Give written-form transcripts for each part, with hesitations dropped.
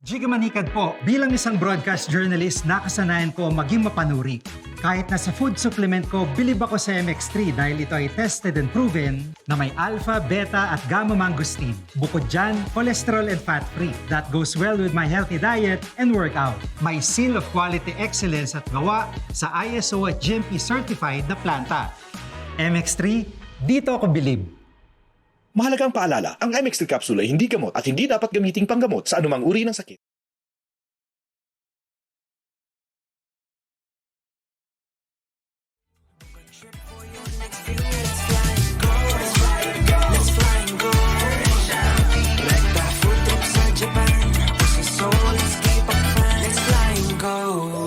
Jiga Manikad po, bilang isang broadcast journalist, nakasanayan ko maging mapanuri. Kahit na sa food supplement ko, bilib ako sa MX3 dahil ito ay tested and proven na may alpha, beta at gamma mangosteen. Bukod dyan, cholesterol and fat-free. That goes well with my healthy diet and workout. May seal of quality excellence at gawa sa ISO at GMP certified na planta. MX3, dito ako bilib. Mahalagang paalala, ang MX3 capsule ay hindi gamot at hindi dapat gamiting panggamot sa anumang uri ng sakit.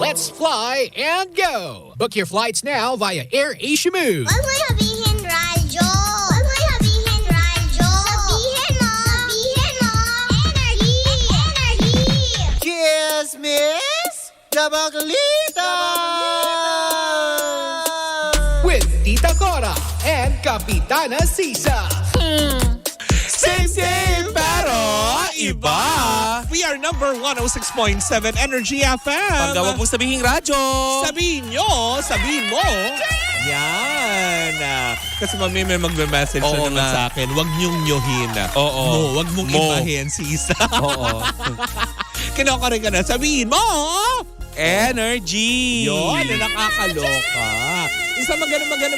Let's fly and go! Book your flights now via Air Asia Move. Huwag mo sabihin, radyo. Huwag mo sabihin, radyo. Sabihin mo. Sabihin mo. Energy. Energy. Cheers, miss! Dabaglita! With Tita Cora and Kapitana Sisa. Same, pero iba! We are number 106.7 Energy FM. Pag daw mong sabihin radyo. Sabihin nyo, sabihin mo. Yan. Kasi mami may magme-message Oo na naman nga. sa akin. Huwag niyong nyohin. Oo. Mo, huwag mong Mo. ibahin si Isa. Oo. Kinokore ka na. Sabihin mo! Energy. Yun, na nakakaloka. Isang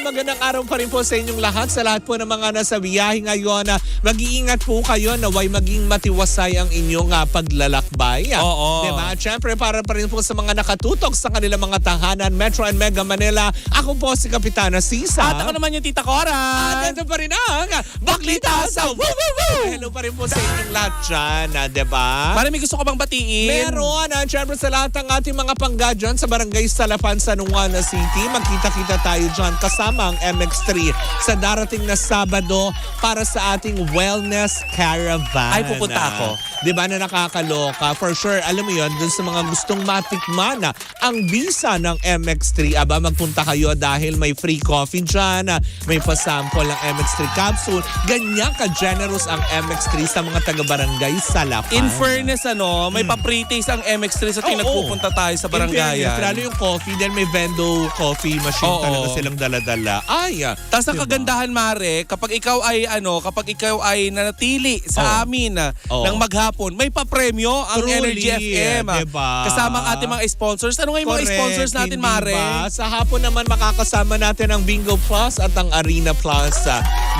magandang araw pa rin po sa inyong lahat. Sa lahat po ng mga nasa biyahe ngayon, mag-iingat po kayo na way maging matiwasay ang inyong paglalakbay. Oo. Diba? At syempre, para pa rin po sa mga nakatutok sa kanilang mga tahanan, Metro and Mega Manila, ako po si Kapitana Sisa. At ako naman yung Tita Cora. At ito pa rin ang Baklita sa Woo Woo Woo! Hello pa rin po sa inyong lahat dyan, diba? Para may gusto ka bang batiin? Meron, syempre sa lahat ng ating mga pangga dyan sa Barangay Salapan, San Juan City. Magkita-kita tayo dyan kasama ang MX3 sa darating na Sabado para sa ating wellness caravan. Ay, pupunta ako. Diba na nakakaloka? For sure, alam mo yun, dun sa mga gustong matikman ang visa ng MX3. Aba, magpunta kayo dahil may free coffee dyan, may pasample ng MX3 capsule. Ganyan ka-generous ang MX3 sa mga taga-barangay Salapan. In fairness, may pa-pre-taste ang MX3 sa tuwing nagpupunta tayo sa barangayan. Lalo yung coffee, then may vendo coffee machine Oo. talaga silang daladala. Ay, Tapos ang diba? kagandahan, Mare, kapag ikaw ay nanatili sa amin ng maghapon, may pa-premyo ang Truly, Energy FM. diba? Kasama ang ating mga sponsors. Ano nga yung mga Correct, sponsors natin, hindi Mare? ba? Sa hapon naman makakasama natin ang Bingo Plus at ang Arena Plus.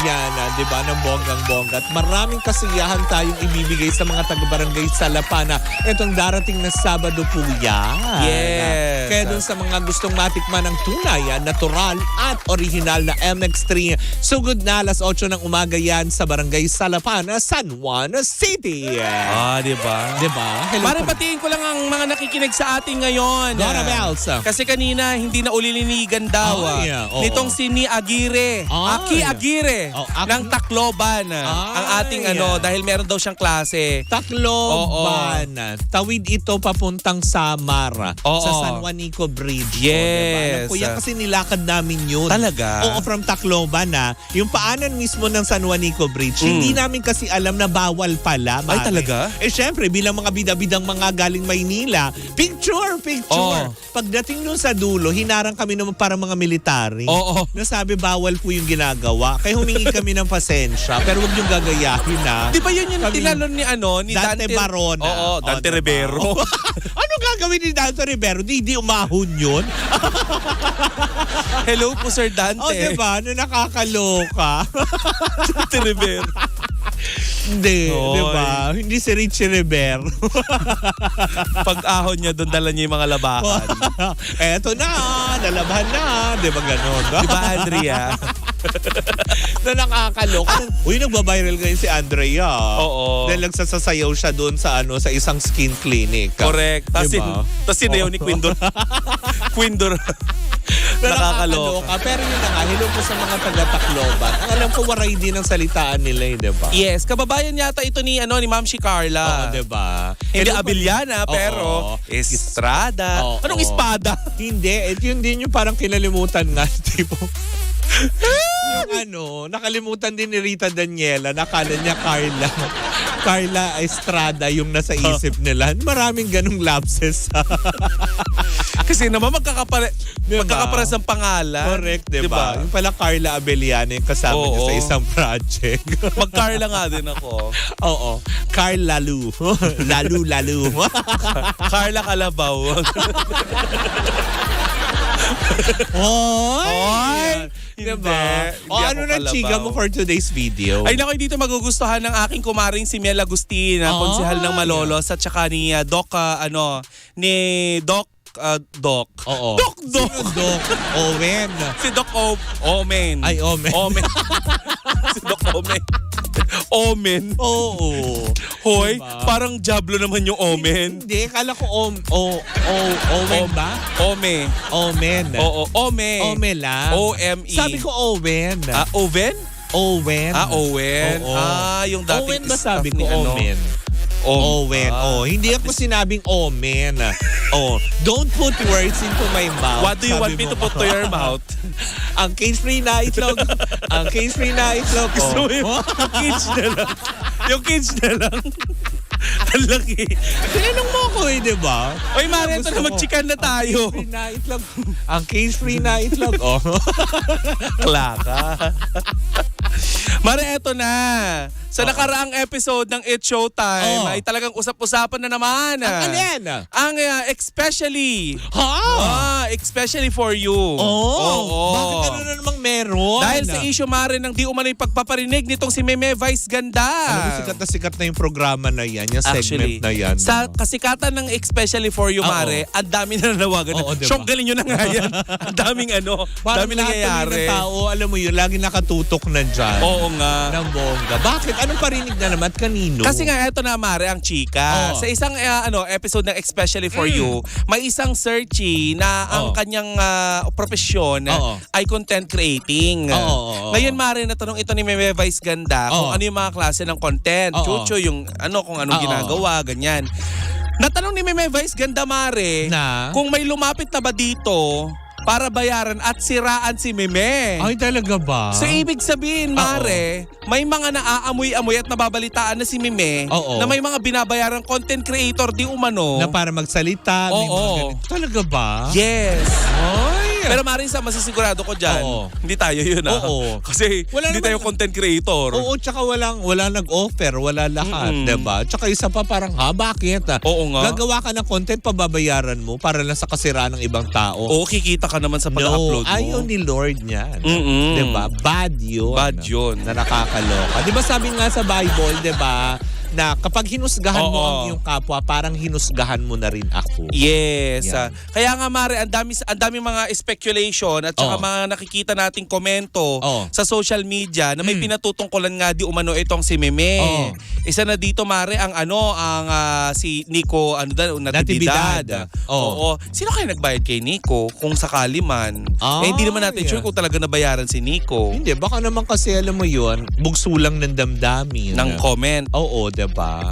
Yan, di ba, ng bonggang-bongga. At maraming kasiyahan tayong ibibigay sa mga taga-barangay Salapana. Itong darating na Sabado po yan. Yes. Kaya dun sa mga gustong matikman ng tunay, natural at original na MX3, sugod na 8:00 ng umaga yan sa Barangay Salapana, San Juan City. Di ba? Diba? Hello Mare, po. batiin ko lang ang mga nakikinig sa atin ngayon. Dora Bells. Kasi kanina, hindi na ulilinigan daw. Ay, oo. Nitong si Ni Aguirre. Ay. Aki Aguirre. Oh, Aki. ng Tacloban. Ang ating dahil meron daw siyang klase. Tacloban. Tawid ito papuntang Samar. Oo. Sa San Juanico Bridge. Yes. Alam ko yan kasi nilakad namin yun. Talaga? Oo, from Tacloban yung paanan mismo ng San Juanico Bridge. Hindi namin kasi alam na bawal pala. Ay, Mare. talaga? Syempre, bilang mga bida-bidang mga galing Maynila, picture. Oo. Pagdating nun sa dulo, hinarang kami naman para mga military. Oo. Nasabi bawal po yung ginagawa. Kaya humingi kami ng pasensya. Pero huwag yung gagayahin Di ba yun yung Kami- tinalon ni Dante Barona. Oo, Dante diba? Rivero. Ano gagawin ni Dante Rivero? Di umahon yun. Hello po, Sir Dante. O diba? Ano nakakaloka? Dante Rivero. Hindi, Hoy. diba? Hindi si Richie Rivero. Pag-ahon niya doon, dala niya yung mga labakan. Eto na, nalabahan na. Diba ganon? Di ba, Andrea? Na nakakaloka. Uy, nagbabiral ngayon si Andrea. Oo. Dahil nagsasayaw siya doon sa sa isang skin clinic. Correct. Tapos Diba? sinayaw ni Quindor. Quindor. Nakakaloka. Pero yun na nga, hello po sa mga taga-Tacloban. Ang alam ko, waray din ang salitaan nila, diba? Yes, kababayan yata ito ni Ma'am si Carla. Oo, diba? Hindi Hello po- Abiliana, pero Oo. Estrada. Oo. Anong espada? Hindi, yun din yung parang kinalimutan nga, tipo. Parang nakalimutan din ni Rita Daniela. Nakala niya Carla Estrada yung nasa isip nila. Maraming ganung lapses. Kasi naman magkakapares ang pangalan. Correct, diba? Yung pala Carla Abellana yung kasama niya sa isang project. Mag-Carla nga din ako. Oo. Carla Lalu. Lalu. Carla Kalabaw. Oy! Diba? Hindi O ano ako na chika kalabaw. mo for today's video? Ay naku, dito magugustuhan ng aking kumaring si Mel Agustin, konsehal ng Malolos, at saka ni Doc, Doc. Oo. Doc. Sino Doc? Owen. Si Doc Omen. Ay, Omen. Si Doc Omen. Omen. Oo. Hoy, Diba? parang Diablo naman yung Omen. Hindi, kala ko Owen ba? Ome. Omen. Oo, Ome. Ome lang. O-M-E. Sabi ko Owen. Oven? Owen. Owen. Oo. Yung dating Owen ba sabi staff ko? ni Owen. Owen. Hindi ako sinabing Omen. Don't put words into my mouth. What do you want Sabi me to mo. put to your mouth? Ang cage-free na itlog. Ang cage-free na itlog. Gusto mo yung cage na lang. Yung cage na lang. Ang laki. Tinanong mo ako di ba? Oy, Mare, ito Gusto na mo. mag-chicken na tayo. Cage-free na itlog. Ang cage-free na itlog. Klaka. Mare, eto na. Sa nakaraang episode ng It's Showtime, ay talagang usap-usapan na naman. Ang alin? Ang especially. Especially for you. Oo. Bakit ano na namang meron? Dahil sa issue, Mare, ng di umano'y pagpaparinig nitong si Meme Vice Ganda. Alam mo, sikat na sikat na yung programa na yan. Yung Actually, segment na yan. sa kasikatan ng Especially for You, Mare, ang dami na nanawagan. Oo, diba? Syong, galing nyo na nga yan. Ang daming Parang daming lahat nangyayari. ng tao, alam mo yun, lagi nakatutok na dyan. Oo nga. Ng bongga. Bakit? Anong parinig na naman? Kanino? Kasi nga, eto na, Mare, ang chika. Oo. Sa isang episode ng Especially for You, may isang searchy na ang kanyang profesyon Oo. ay content creating. Oo. Ngayon, Mare, natanong ito ni Meme Vice Ganda kung Oo. ano yung mga klase ng content. Oo. Chucho, yung kung anong Oo. ginagawa, ganyan. Natanong ni Meme Vice Ganda, Mare, Na? kung may lumapit na ba dito para bayaran at siraan si Meme. Ay, talaga ba? So, ibig sabihin, Mare, may mga naaamoy-amoy at nababalitaan na si Meme Oo. na may mga binabayarang content creator di umano. Na para magsalita. May mga Oo. ganito. Talaga ba? Yes. Ay. Pero Marisa, masisigurado ko dyan, Oo. hindi tayo yun Oo. Kasi Wala hindi naman- tayo content creator. Oo, tsaka wala nag-offer, wala lahat, diba? Tsaka isa pa parang, bakit? Oo nga. Gagawa ka ng content, pababayaran mo para lang sa kasiraan ng ibang tao. Oo, kikita ka naman sa pag-upload mo. Ayaw ni Lord niyan. Mm-mm. Diba? Bad yun. Bad yun. Na nakakaloka. Diba sabi nga sa Bible, diba, na kapag hinusgahan mo Oo. ang iyong kapwa, parang hinusgahan mo na rin ako. Yes. Yan. Kaya nga, Mare, ang dami mga speculation at saka Oo. mga nakikita nating komento Oo. sa social media na may pinatutungkulan nga di umano itong si Meme. Oo. Isa na dito, Mare, ang si Nico Natividad. Oo. Sino kaya nagbayad kay Nico kung sakali man? Hindi naman natin sure kung talaga nabayaran si Nico Hindi, baka naman kasi alam mo yun, bugso lang ng damdamin. ng comment. Oo, diba?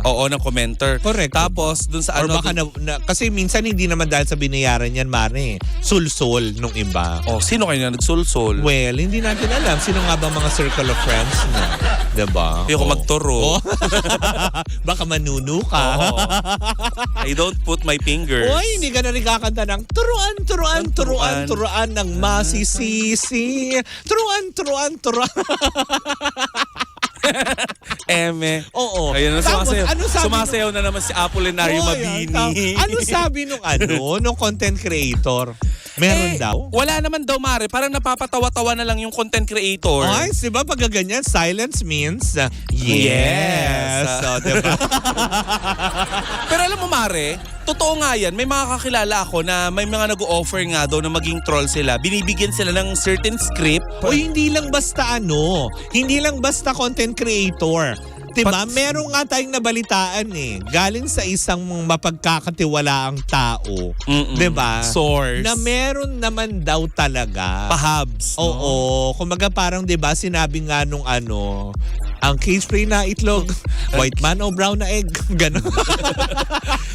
Oo, ng commenter. Correct. Tapos, dun sa Or baka kasi minsan hindi naman dahil sa binayaran yan, Mare. Sulsol nung iba. sino kaya na nagsulsol? Well, hindi natin alam. Sino nga ba mga circle of friends niya? Diba? Ayoko magturo. Baka manuno ka. Oo. I don't put my fingers. Uy, hindi ka na rin kakanta ng turuan ng masisisi. Turuan. Eme. Oo. Ayun, Tapos, ano sabi sumasayaw na naman si Apolinario Mabini. Ano sabi nung content creator? Meron daw? Wala naman daw, Mare. Parang napapatawa-tawa na lang yung content creator. Ay, diba pag ganyan, silence means yes. So, diba? Pero alam mo, Mare, totoo nga yan. May mga kakilala ako na may mga nag-o-offer nga daw na maging troll sila. Binibigyan sila ng certain script. O hindi lang basta hindi lang basta content creator. Diba? Meron nga tayong nabalitaan galing sa isang mapagkakatiwalaang tao. Diba? Source. Na meron naman daw talaga. Pahabs. Oo. Kumbaga parang diba sinabi nga nung Ang cage-free na itlog, white man o brown na egg. Ganon.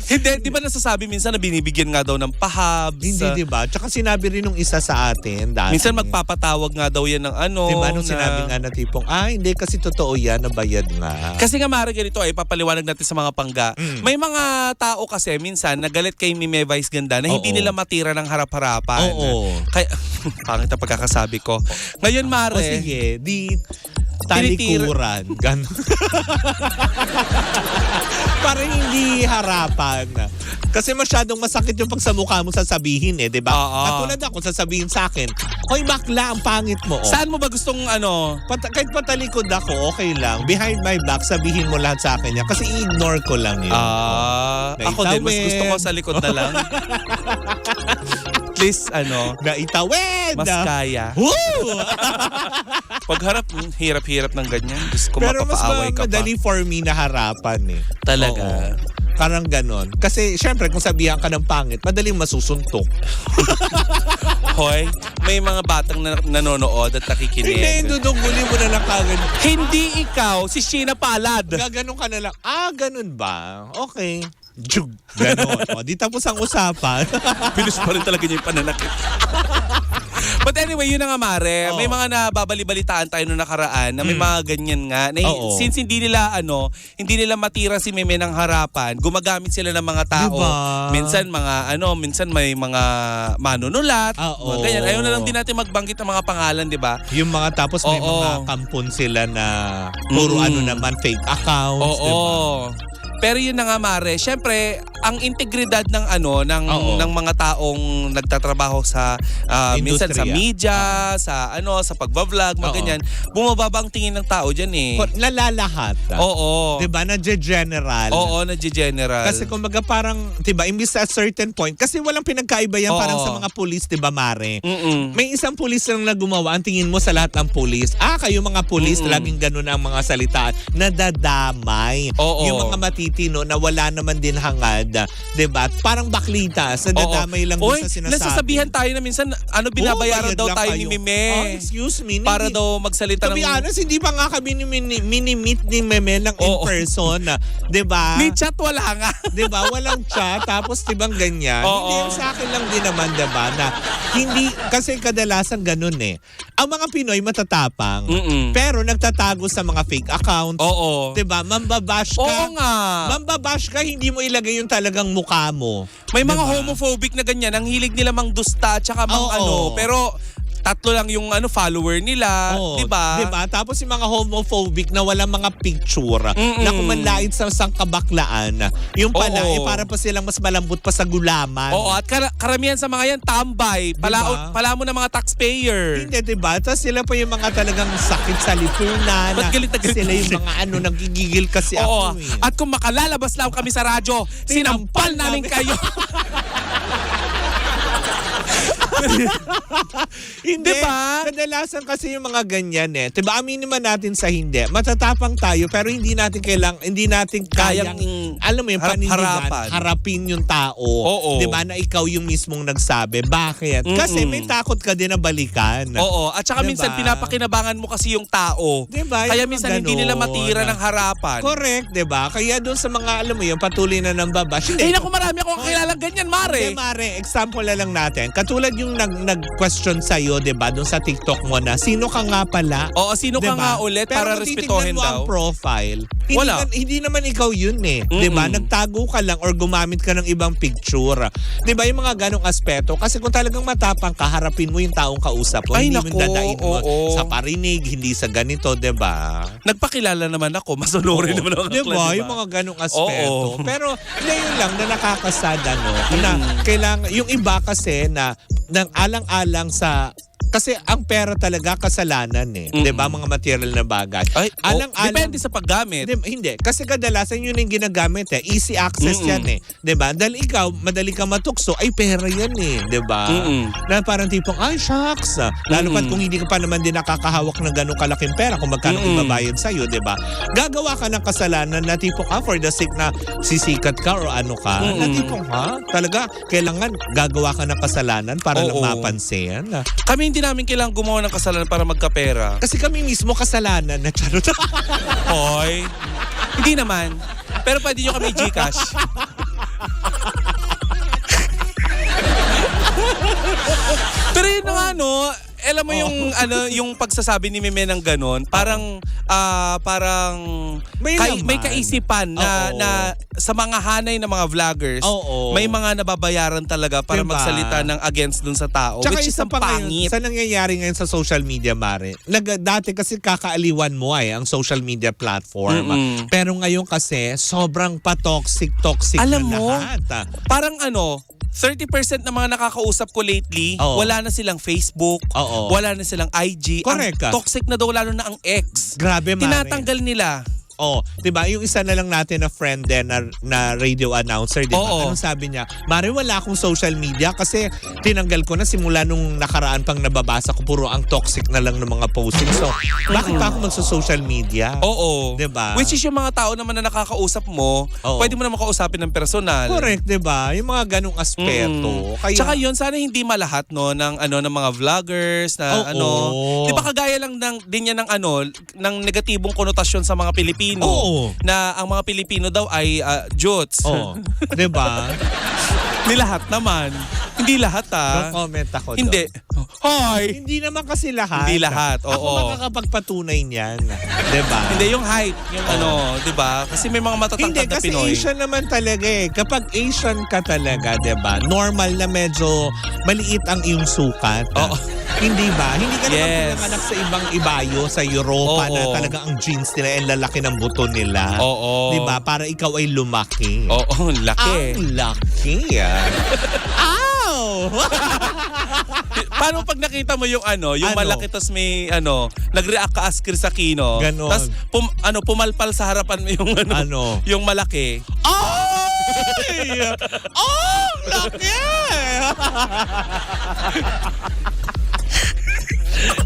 Hindi, di ba nasasabi minsan na binibigyan nga daw ng pahabs? Hindi, di ba? Tsaka sinabi rin nung isa sa atin dati. Minsan magpapatawag nga daw yan ng ano. Di ba nung sinabi nga na tipong, hindi kasi totoo yan, nabayad nga. Kasi nga Mare, ganito ay papaliwanag natin sa mga pangga. May mga tao kasi minsan nagalit kay Mime Vice Ganda na hindi Oo. nila matira ng harap-harapan. Oo. Kaya, pangit ang pagkakasabi ko. Ngayon Mare, O sige, di Tinitira- talikuran. Ganon. Para hindi harapan. Kasi masyadong masakit yung pag sa mukha mo sasabihin di ba? Oo. Katulad ako sasabihin sa akin, hoy bakla, ang pangit mo. saan mo ba gustong ano? Kahit patalikod ako, okay lang. Behind my back, sabihin mo lahat sa akin yan. Kasi i-ignore ko lang yun. Ako din, mas Naitawid. gusto ko sa likod na lang. At least, Naitawid! mas kaya. Woo! Pag harap, hirap-hirap ng ganyan. Diyos ko, Pero mas mapapaaway ka pa. madali for me na harapan Talaga. Oo. Parang ganon. Kasi syempre kung sabihan ka ng pangit, madaling masusuntok. Hoy, may mga batang nanonood at nakikinig. Hindi, duduguli mo na lang kagad. Hindi ikaw, si Sheena Palad. Gaganon ka na lang. Ganun ba? Okay. Jug. Ganon. Di tapos ang usapan. Pinush pa rin talaga niya yung pananakit. But anyway, yun na nga Mare. Oo. May mga nababali-balitaan tayo noong nakaraan na may mga ganyan nga. Na Oo. since hindi nila matira si Meme ng harapan, gumagamit sila ng mga tao. Diba? Minsan may mga manunulat. Oo. Mga ganyan. Ayaw na lang din natin magbanggit ng mga pangalan, di ba? Yung mga tapos may Oo. mga kampon sila na puro naman fake accounts. Oo. Diba? Pero yun na nga Mare, syempre ang integridad ng Oo. ng mga taong nagtatrabaho sa minsan sa Industriya. media, sa pagba-vlog, mga Oo. ganyan, bumababa ang tingin ng tao diyan eh. Nalalahat. Oo. Diba? Nadje-general. Oo, nagge-general. Kasi kumbaga parang, diba, imbis at certain point, kasi walang pinagkaiba yan Oo. parang sa mga pulis, diba, Mare? Mm-mm. May isang pulis lang na gumawa, ang tingin mo sa lahat ng pulis, kayo mga pulis, laging ganun ang mga salitaan, nadadamay. Oo. Yung mga matitino na wala naman din hangad, diba? Parang baklitas, nadadamay lang Oy, dun sa sinasabi. nasasabihan tayo na minsan, binabayaran bayad daw lang tayo kayo. ni Meme. Excuse me. Para hindi- daw magsalita To be ng... honest, hindi pa nga kami mini-meet ni Meme ng in Oo. person. Diba? May chat wala nga. Diba? Walang chat. Tapos dibang ganyan. Oo. Hindi yung sa akin lang din naman, diba? Na hindi, kasi kadalasan ganun Ang mga Pinoy matatapang. Mm-mm. Pero nagtatago sa mga fake accounts. Oo. Diba? Mambabash ka. Oo nga. Mambabash ka, hindi mo ilagay yung talagang mukha mo. May mga Diba? homophobic na ganyan, ang hilig nila mang dusta tsaka mang Oo. pero tatlo lang yung follower nila, Oo, 'di ba? Diba? Tapos yung mga homophobic na walang mga picture na kumanlait sa sangkabaklaan. Yung pala, Oo. para pa silang mas malambot pa sa gulaman. Oo, at karamihan sa mga yan tambay, pala mo ng mga taxpayer. Hindi, diba? Tapos sila pa yung mga talagang sakit sa lipunan. Ba't galit na galit Sila yung kasi? mga nagigigil kasi Oo. ako At kung makalalabas lang kami sa radyo, sinampal namin kayo. Hindi. Diba? Kadalasan kasi yung mga ganyan Diba? Aminin man natin sa hindi. Matatapang tayo pero hindi natin kayang alam mo yung panindigan, harapan. harapin yung tao. Oo. Diba? Na ikaw yung mismong nagsabi. Bakit? Kasi may takot ka din na balikan. Oo, at saka Diba? minsan pinapakinabangan mo kasi yung tao. Diba? Kaya Yung minsan mga hindi nila ganon. matira ng harapan. Correct, diba? Kaya doon sa mga, alam mo yung patuloy na nambabash. Eh naku, marami akong kilalang ganyan, Mare. Hindi, Mare, example na lang natin. Katulad yung nag-question sa'yo, diba, doon sa TikTok mo na, sino ka nga pala? Oo, sino ka Diba? nga ulit Pero para kung respetuhin titignan mo daw? ang profile, Wala. Hindi naman ikaw yun Diba? Nagtago ka lang or gumamit ka ng ibang picture. Diba? Yung mga ganong aspeto. Kasi kung talagang matapang ka, harapin mo yung taong kausap mo. Ay, Hindi naku, mo dadain mo oo. sa parinig, hindi sa ganito, diba? Nagpakilala naman ako, masunurin naman ako. Diba? Yung mga ganong aspeto. Oo. Pero ngayon lang na nakakasada na kailangan, yung iba kasi na nang alang-alang sa kasi ang pera talaga kasalanan Diba? Mga material na bagay. Ay, Alang-alang. depende sa paggamit. Hindi. Kasi kadalasan yun yung ginagamit Easy access yan Diba? Dahil ikaw, madali ka matukso, ay pera yan Diba? Na parang tipong, ay shucks. Lalo pat kung hindi ka pa naman din nakakahawak ng ganong kalaking pera kung magkano ibabayad sa'yo, diba? Gagawa ka ng kasalanan na tipong, for the sake na sisikat ka or ano ka, na tipong, talaga, kailangan gagawa ka ng kasalanan para lang Oo. mapansin. Kami hindi namin kailangan gumawa ng kasalanan para magkapera. Kasi kami mismo kasalanan na charot. Hoy, hindi naman. Pero pwede nyo kami Gcash. Pero yun nga, no, alam mo yung yung pagsasabi ni Meme ng ganon, parang May laman. may kaisipan na Oo. na sa mga hanay ng mga vloggers, Oo. may mga nababayaran talaga para Diba? magsalita ng against dun sa tao, Tsaka which is isa ang pa pangit. ngayon, sa nangyayari ngayon sa social media, Mare. Dati kasi kakaaliwan mo ang social media platform. Mm-mm. Pero ngayon kasi, sobrang pa-toxic Alam na mo, lahat. Parang 30% ng mga nakakausap ko lately, Oo. wala na silang Facebook, Oo. wala na silang IG. Correct ka. Ang toxic na daw lalo na ang ex. Grabe, Mare. Tinatanggal nila. Oh, 'di ba? Yung isa na lang natin na friend din na radio announcer, 'di ba? Oo. Anong sabi niya? Mare, wala akong social media kasi tinanggal ko na simula nung nakaraan pang nababasa ko puro ang toxic na lang ng mga posting. So, bakit pa ako magso-social media? Oo. 'Di ba? Which is yung mga tao naman na nakakausap mo, Oo. pwede mo naman makausapin ng personal. Correct, 'di ba? Yung mga ganung aspeto. Kaya Tsaka yun, sana hindi malahat ng ng mga vloggers na Oo. Di ba kagaya lang din yan ng negatibong konotasyon sa mga Pilipino. Oo. Na ang mga Pilipino daw ay jots. oh, 'di ba? Ni lahat naman. Hindi lahat Comment ako doon. Hindi. Hoy! Hindi naman kasi lahat. Hindi lahat, Ako oo. makakapagpatunay niyan. 'Di ba? Hindi yung height, yung di ba? Kasi may mga Hindi, matatangkad na kasi Pinoy. Asian naman talaga eh. Kapag Asian ka talaga, 'di ba? Normal na medyo maliit ang iyong sukat. Oo. Hindi ba? Hindi ka naman Yes. pinanganak sa ibang ibayo, sa Europa Oo. na talagang ang jeans nila ay lalaki ng buto nila. Oo. 'Di ba? Para ikaw ay lumaki. Oo, laki. Ang laki. Ow! Paano pag nakita mo yung yung Ano? malaki tas may nag-react ka as Chris Aquino. Ganon. Tas pumalpal sa harapan mo yung Ano? yung malaki. Ay! Oh, laki!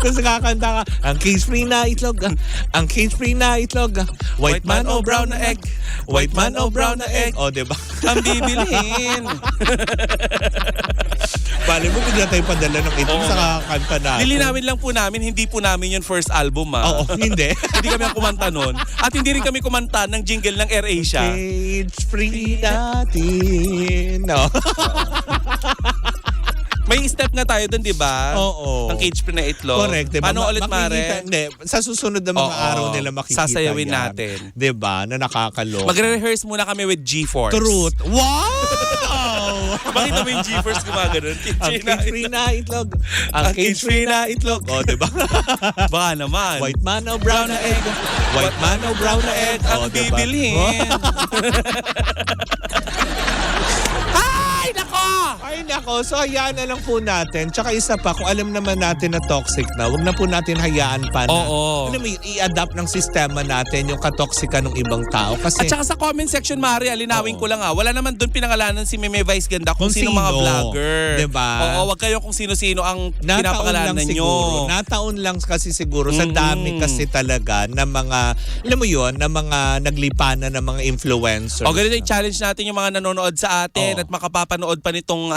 Tapos kakanta ka, ang cage-free na itlog, ang cage-free na itlog, white man o brown na egg, white man o brown na egg. O, diba? Ang bibilhin. Bale mo, bigla tayo padala ng itlog Oo. sa kakanta natin. Lilinawin lang po namin, hindi po namin yung first album Oo, hindi. Hindi kami ang kumanta nun. At hindi rin kami kumanta ng jingle ng AirAsia. Cage-free natin. No? May step nga tayo dun, di ba? Oo. Ang cage-free na itlog. Correct, diba? Paano ulit, Makikita- Mare? Hindi, sa susunod na mga Oo. araw nila makikita Sasayawin yan. natin. Diba? Na nakakaloka. Magre-rehearse muna kami with G-Force. Truth. Wow! Bakit naman yung G-Force gumagano'n? Ang cage-free na itlog. Ang cage-free na itlog. O, diba? Baka naman. White man o brown na egg. White man o brown na egg. Ang O, diba? bibilhin. Ay, nako! Ay nako, so hayaan na lang po natin. Tsaka isa pa, kung alam naman natin na toxic na, wag na po natin hayaan pa na. Oo. Ano mo, i-adapt ng sistema natin yung katoksika ng ibang tao. Kasi, At saka sa comment section, Mari, alinawin Oo. ko lang wala naman doon pinangalanan si Meme Vice Ganda kung Kung sino mga sino. vlogger. Diba? Oo, wag kayo kung sino-sino ang nataon lang pinapangalanan siguro. nyo. Nataon lang kasi siguro sa dami Mm-mm. kasi talaga na mga, alam mo yun, na mga naglipanan ng mga influencers. O ganito yung challenge natin yung mga nanonood sa atin Oo. at makapapanood pa nitong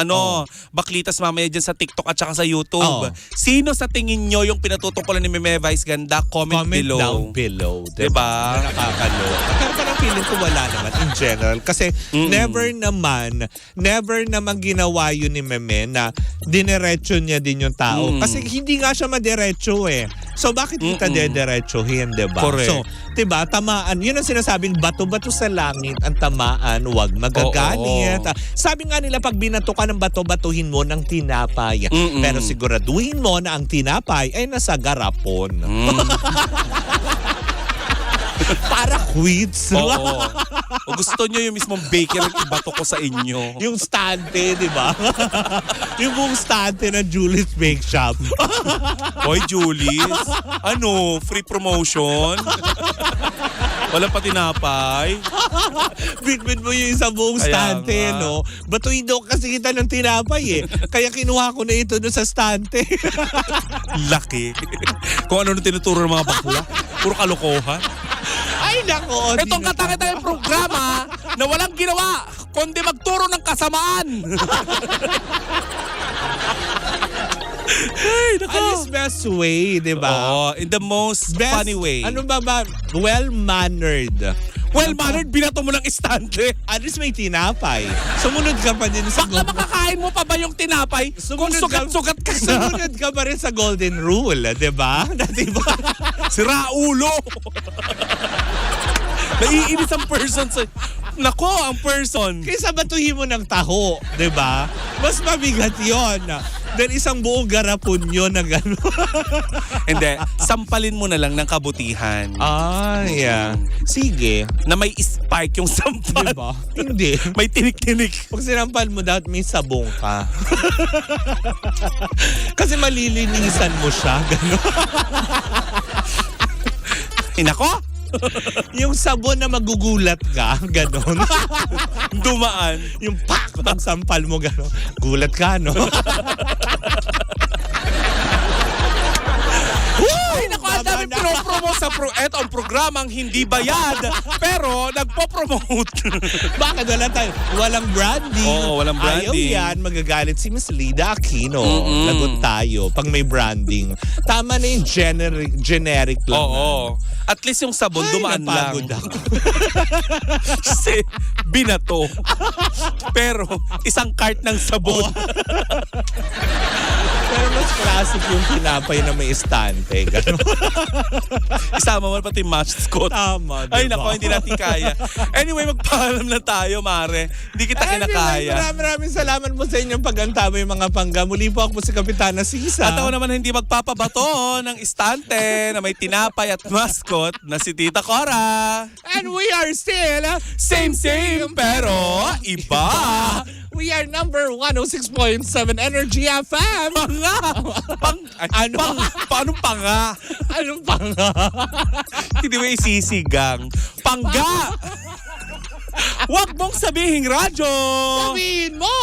baklitas mamaya dyan sa TikTok at saka sa YouTube. Oo. Sino sa tingin nyo yung pinatutungkulan ni Meme Vice Ganda? Comment below. down below. Diba? Na nakakaloka. Pero parang feeling ko wala naman in general. Kasi never naman ginawa yun ni Meme na dinerecho niya din yung tao. Kasi hindi nga siya madiretso eh. So bakit kita dediretsuhin, diba? Correct. So, diba, tamaan. Yun ang sinasabing bato-bato sa langit, ang tamaan, wag magagalit. Oo. Sabi nga nila, pag binato ka ng bato-batuhin mo ng tinapay. Pero siguraduhin mo na ang tinapay ay nasa garapon. Para quits. Oo. O gusto nyo yung mismong baker ang ibato ko sa inyo. Yung stante, di ba? Yung buong stante ng Julie's Bake Shop. Hoy, Julius. Free promotion? Wala pa tinapay? Bitbit mo yung isang buong Kaya stante, nga. no? Batuin daw kasi kita ng tinapay eh. Kaya kinuha ko na ito doon sa stante. Laki. Kung ano tinuturo ng mga bakla. Puro kalokohan. Ay, nako. Itong katangitang programa na walang ginawa kundi magturo ng kasamaan. At least best way, di ba? Oo, in the most funny way. Ano ba? Well-mannered. Well-mannered, binato mo ng istante. At least may tinapay. Sumunod ka pa din sa Bakla makakain mo pa ba yung tinapay? Kung sugat-sugat ka na. Sumunod ka pa rin sa golden rule, di ba? Diba? Sira ulo. Naiinis ang person sa... Nako, ang person. Kaysa batuhin mo ng taho, di ba? Mas mabigat yon. Then isang buong garapon yun na gano'n. Hindi, sampalin mo na lang ng kabutihan. Yeah. Sige. Na may spike yung sampal. Diba? Hindi. May tinik-tinik. Pag sinampal mo, dapat may sabong ka. Kasi malilinisan mo siya. Gano'n. Inako? Yung sabon na magugulat ka, gano'n. Dumaan. Yung pak, pag sampal mo, gano'n. Gulat ka, no? Ay, naku, ang dami promo sa eto ang programang hindi bayad, pero nagpo-promote. Bakit walang branding? Oo, walang branding. Ayaw yan, magagalit si Miss Lida Aquino. Lagot tayo pag may branding. Tama na yung generic lang. Oo. At least yung sabon, dumaan lang. napagod ako. Kasi binato. Pero isang cart ng sabon. Pero mas classic yung tinapay na may estante. Ganun. Isama mo pati mascot. Tama, diba? Ay nako, hindi natin kaya. Anyway, magpaalam na tayo, Mare. Hindi kita kinakaya. Maraming salamat po sa inyong pag-antama yung mga pangga. Muli po ako po si Kapitana Sisa. At ako naman hindi magpapabato ng istante na may tinapay at mascot na si Tita Cora. And we are still Same pero iba. We are number 106.7 Energy FM. Panga! Ano? Paano panga? Anong panga? Hindi mo isisigang. Pangga! Huwag mong sabihing radyo! Sabihin mo!